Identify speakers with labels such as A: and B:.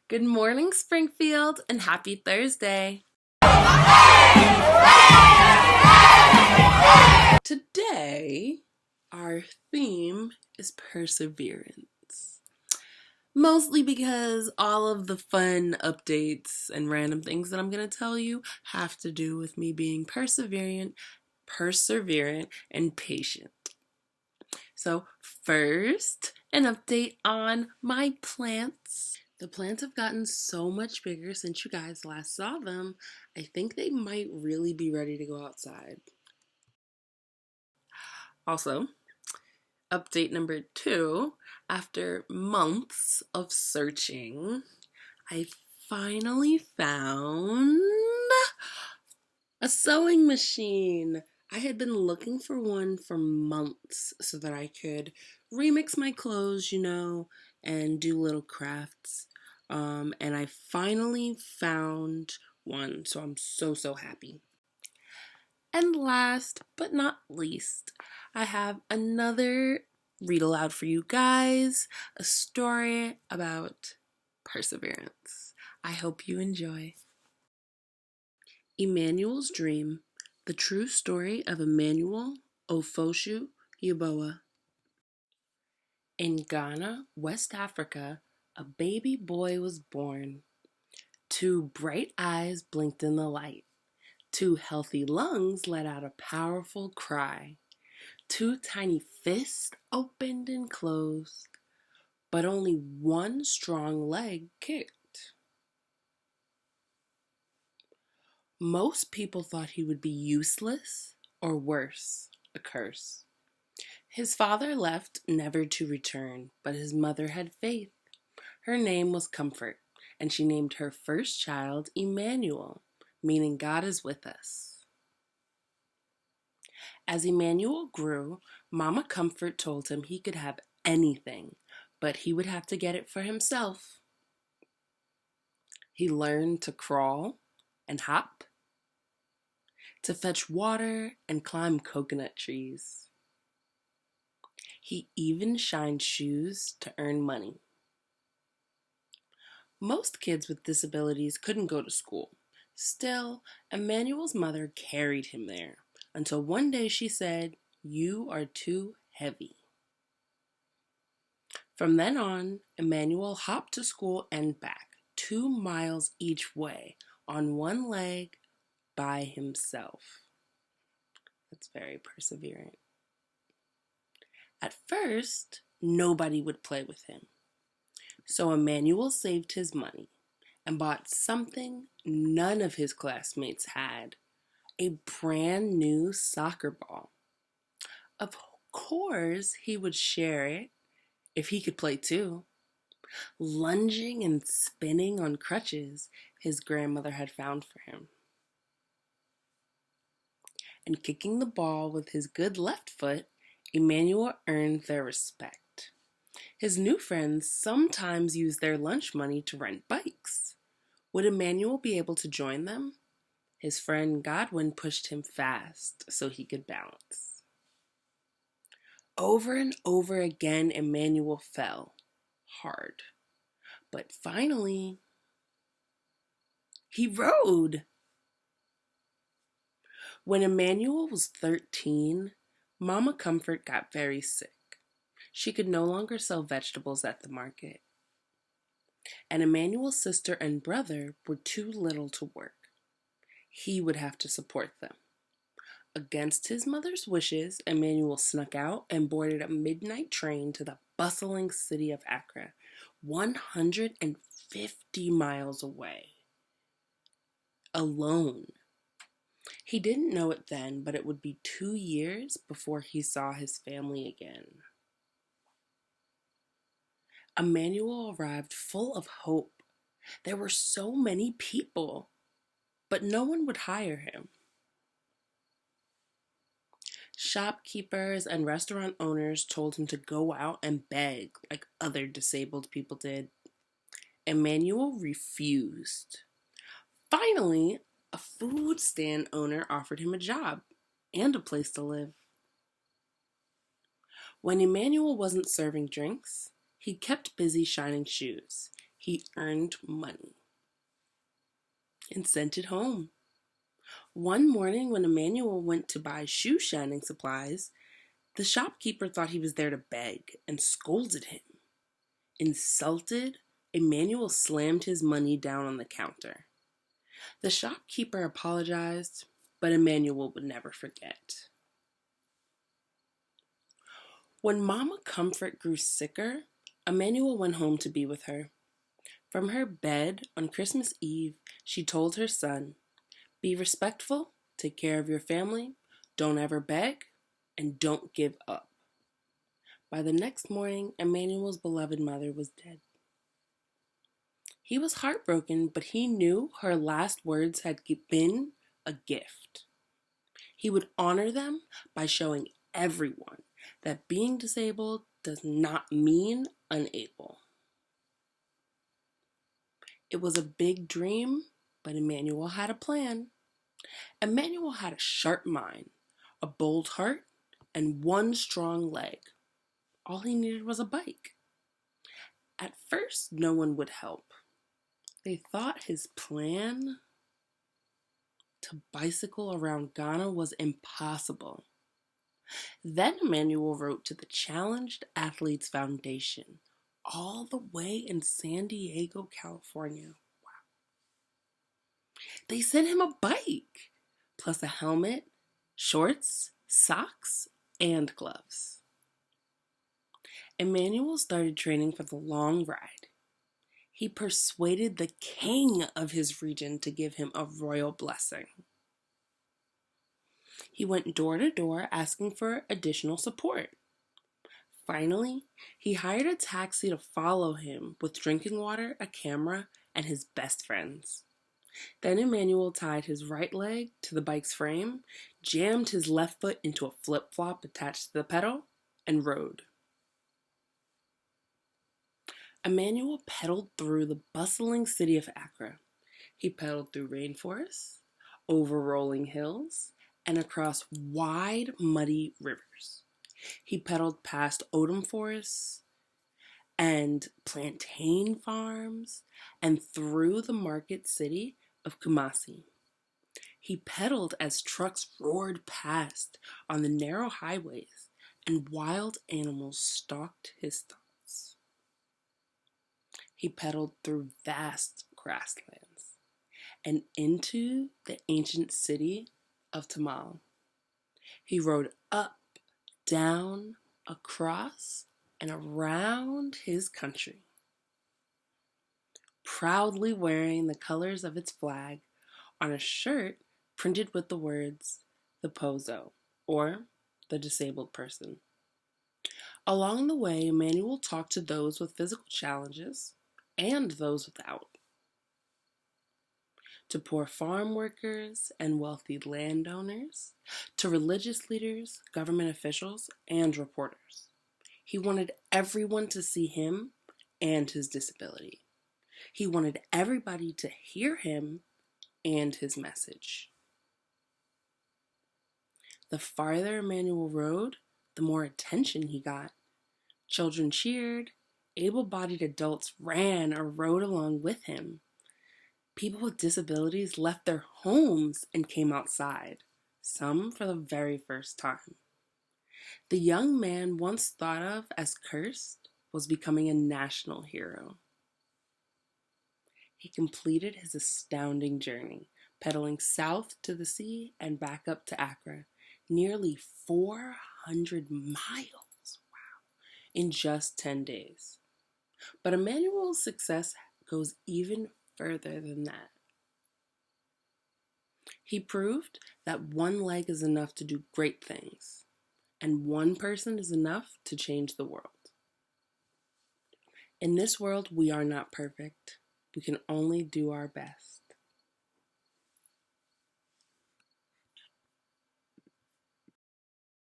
A: Good morning, Springfield, and happy Thursday. Today, our theme is perseverance. Mostly because all of the fun updates and random things that I'm going to tell you have to do with me being perseverant, and patient. So first, an update on my plants. The plants have gotten so much bigger since you guys last saw them. I think they might really be ready to go outside. Also, update number 2, after months of searching, I finally found a sewing machine. I had been looking for one for months so that I could remix my clothes, and do little crafts. And I finally found one, so I'm so happy. And last but not least, I have another read aloud for you guys, a story about perseverance. I hope you enjoy. Emmanuel's Dream, the true story of Emmanuel Ofoshu Yeboah. In Ghana, West Africa, a baby boy was born. 2 bright eyes blinked in the light. 2 healthy lungs let out a powerful cry. 2 tiny fists opened and closed, but only 1 strong leg kicked. Most people thought he would be useless, or worse, a curse. His father left never to return, but his mother had faith. Her name was Comfort, and she named her first child Emmanuel, meaning God is with us. As Emmanuel grew, Mama Comfort told him he could have anything, but he would have to get it for himself. He learned to crawl and hop, to fetch water and climb coconut trees. He even shined shoes to earn money. Most kids with disabilities couldn't go to school. Still, Emmanuel's mother carried him there until one day she said, "You are too heavy." From then on, Emmanuel hopped to school and back, 2 miles each way, on 1 leg, by himself. That's very perseverant. At first, nobody would play with him. So Emmanuel saved his money and bought something none of his classmates had, a brand new soccer ball. Of course, he would share it if he could play too. Lunging and spinning on crutches his grandmother had found for him. And kicking the ball with his good left foot, Emmanuel earned their respect. His new friends sometimes used their lunch money to rent bikes. Would Emmanuel be able to join them? His friend Godwin pushed him fast so he could balance. Over and over again, Emmanuel fell hard. But finally, he rode. When Emmanuel was 13, Mama Comfort got very sick. She could no longer sell vegetables at the market. And Emmanuel's sister and brother were too little to work. He would have to support them. Against his mother's wishes, Emmanuel snuck out and boarded a midnight train to the bustling city of Accra, 150 miles away. Alone. He didn't know it then, but it would be 2 years before he saw his family again. Emmanuel arrived full of hope. There were so many people, but no one would hire him. Shopkeepers and restaurant owners told him to go out and beg like other disabled people did. Emmanuel refused. Finally, a food stand owner offered him a job and a place to live. When Emmanuel wasn't serving drinks, he kept busy shining shoes. he earned money and sent it home. One morning, when Emmanuel went to buy shoe shining supplies, the shopkeeper thought he was there to beg and scolded him. Insulted, Emmanuel slammed his money down on the counter. The shopkeeper apologized, but Emmanuel would never forget. When Mama Comfort grew sicker, Emmanuel went home to be with her. From her bed on Christmas Eve, she told her son, "Be respectful, take care of your family, don't ever beg, and don't give up." By the next morning, Emmanuel's beloved mother was dead. He was heartbroken, but he knew her last words had been a gift. He would honor them by showing everyone that being disabled does not mean unable. It was a big dream, but Emmanuel had a plan. Emmanuel had a sharp mind, a bold heart, and one strong leg. All he needed was a bike. At first, no one would help. They thought his plan to bicycle around Ghana was impossible. Then Emmanuel wrote to the Challenged Athletes Foundation, all the way in San Diego, California. Wow. They sent him a bike, plus a helmet, shorts, socks, and gloves. Emmanuel started training for the long ride. He persuaded the king of his region to give him a royal blessing. He went door to door asking for additional support. Finally, he hired a taxi to follow him with drinking water, a camera, and his best friends. Then Emmanuel tied his right leg to the bike's frame, jammed his left foot into a flip-flop attached to the pedal, and rode. Emmanuel pedaled through the bustling city of Accra. He pedaled through rainforests, over rolling hills, and across wide, muddy rivers. He pedaled past opium forests and plantain farms and through the market city of Kumasi. He pedaled as trucks roared past on the narrow highways and wild animals stalked his thoughts. He pedaled through vast grasslands and into the ancient city of Tamale. He rode up, down, across, and around his country, proudly wearing the colors of its flag on a shirt printed with the words, "The Pozo," or the disabled person. Along the way, Emmanuel talked to those with physical challenges and those without, to poor farm workers and wealthy landowners, to religious leaders, government officials, and reporters. He wanted everyone to see him and his disability. He wanted everybody to hear him and his message. The farther Emmanuel rode, the more attention he got. Children cheered, able-bodied adults ran or rode along with him. People with disabilities left their homes and came outside, some for the very first time. The young man once thought of as cursed was becoming a national hero. He completed his astounding journey, pedaling south to the sea and back up to Accra, nearly 400 miles, wow, in just 10 days. But Emmanuel's success goes even further than that. He proved that one leg is enough to do great things, and one person is enough to change the world. In this world, we are not perfect. We can only do our best.